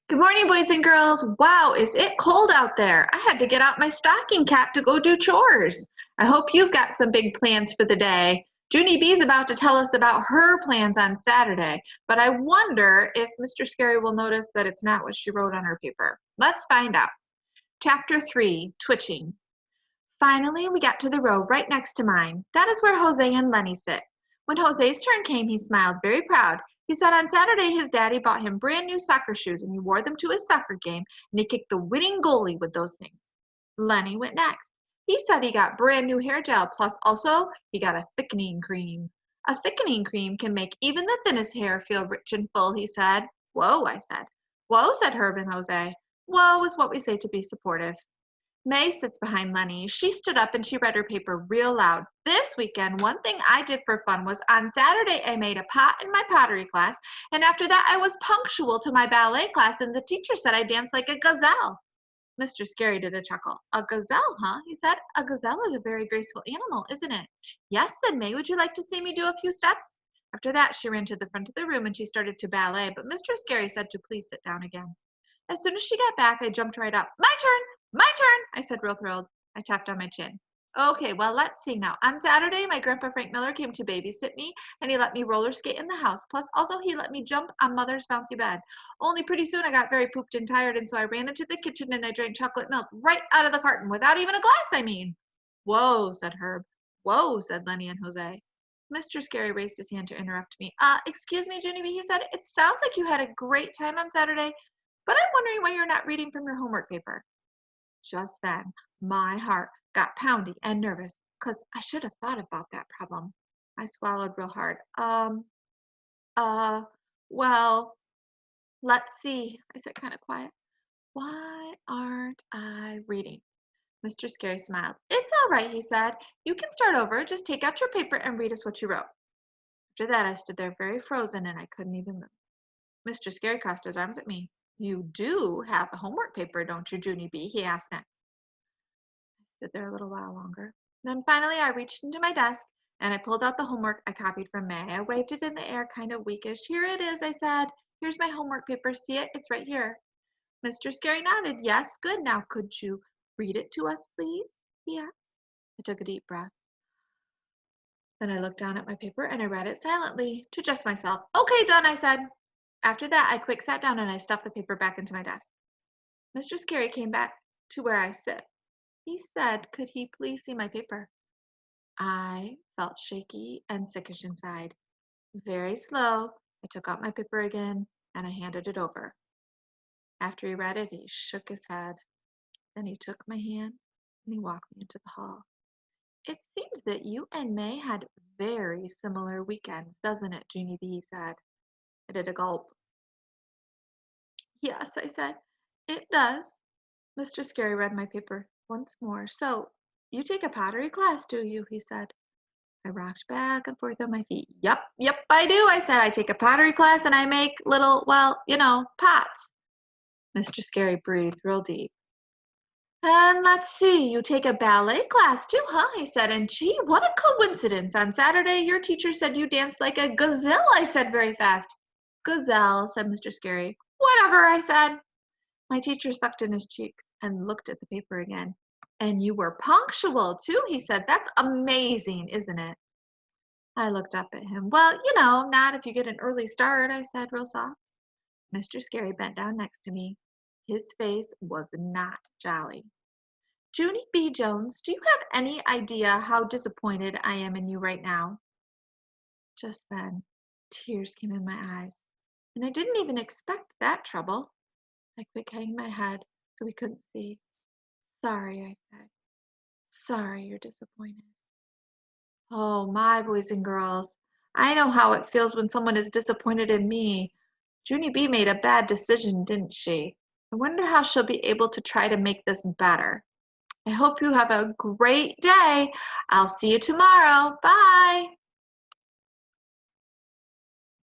Good morning, boys and girls. Wow, is it cold out there? I had to get out my stocking cap to go do chores. I hope you've got some big plans for the day. Junie B's about to tell us about her plans on Saturday, but I wonder if Mr. Scary will notice that it's not what she wrote on her paper. Let's find out. Chapter 3, Twitching. Finally, we got to the row right next to mine. That is where Jose and Lenny sit. When Jose's turn came, he smiled very proud. He said on Saturday his daddy bought him brand new soccer shoes and he wore them to his soccer game and he kicked the winning goalie with those things. Lenny went next. He said he got brand new hair gel, plus also he got a thickening cream. A thickening cream can make even the thinnest hair feel rich and full, he said. Whoa, I said. Whoa, said Herb and Jose. Whoa is what we say to be supportive. May sits behind Lenny. She stood up and she read her paper real loud. This weekend, one thing I did for fun was on Saturday I made a pot in my pottery class, and after that I was punctual to my ballet class, and the teacher said I danced like a gazelle. Mr. Scary did a chuckle. A gazelle, huh? He said. A gazelle is a very graceful animal, isn't it? Yes, said May. Would you like to see me do a few steps? After that, she ran to the front of the room and she started to ballet, but Mr. Scary said to please sit down again. As soon as she got back, I jumped right up. My turn! My turn! I said, real thrilled. I tapped on my chin. Okay, well, let's see now. On Saturday, my grandpa Frank Miller came to babysit me, and he let me roller skate in the house. Plus, also, he let me jump on Mother's bouncy bed. Only pretty soon I got very pooped and tired, and so I ran into the kitchen and I drank chocolate milk right out of the carton, without even a glass, I mean. Whoa, said Herb. Whoa, said Lenny and Jose. Mr. Scary raised his hand to interrupt me. Excuse me, Junie, he said. It sounds like you had a great time on Saturday, but I'm wondering why you're not reading from your homework paper. Just then, my heart got poundy and nervous, 'cause I should have thought about that problem. I swallowed real hard. Well, let's see, I said kind of quiet. Why aren't I reading? Mr. Scary smiled. It's all right, he said. You can start over. Just take out your paper and read us what you wrote. After that, I stood there very frozen and I couldn't even move. Mr. Scary crossed his arms at me. You do have a homework paper, don't you, Junie B? He asked next. I stood there a little while longer. Then finally I reached into my desk and I pulled out the homework I copied from May. I waved it in the air kind of weakish. Here it is, I said. Here's my homework paper. See it? It's right here. Mr. Scary nodded. Yes, good. Now could you read it to us, please? He asked. I took a deep breath. Then I looked down at my paper and I read it silently to just myself. Okay, done, I said. After that, I quick sat down and I stuffed the paper back into my desk. Mr. Scary came back to where I sit. He said, could he please see my paper? I felt shaky and sickish inside. Very slow, I took out my paper again and I handed it over. After he read it, he shook his head. Then he took my hand and he walked me into the hall. It seems that you and May had very similar weekends, doesn't it, Junie B said. I did a gulp. Yes, I said, it does. Mr. Scary read my paper once more. So, you take a pottery class, do you? He said. I rocked back and forth on my feet. Yep, I do. I said, I take a pottery class and I make little, well, pots. Mr. Scary breathed real deep. And let's see, you take a ballet class too, huh? He said, and gee, what a coincidence. On Saturday, your teacher said you danced like a gazelle, I said very fast. Gazelle, said Mr. Scary. Whatever, I said. My teacher sucked in his cheeks and looked at the paper again. And you were punctual too, he said. That's amazing, isn't it? I looked up at him. Well, not if you get an early start, I said real soft. Mr. Scary bent down next to me. His face was not jolly. Junie B. Jones, do you have any idea how disappointed I am in you right now? Just then, tears came in my eyes, and I didn't even expect that trouble. I quick hanged my head so we couldn't see. Sorry, I said. Sorry you're disappointed. Oh, my boys and girls, I know how it feels when someone is disappointed in me. Junie B made a bad decision, didn't she? I wonder how she'll be able to try to make this better. I hope you have a great day. I'll see you tomorrow. Bye.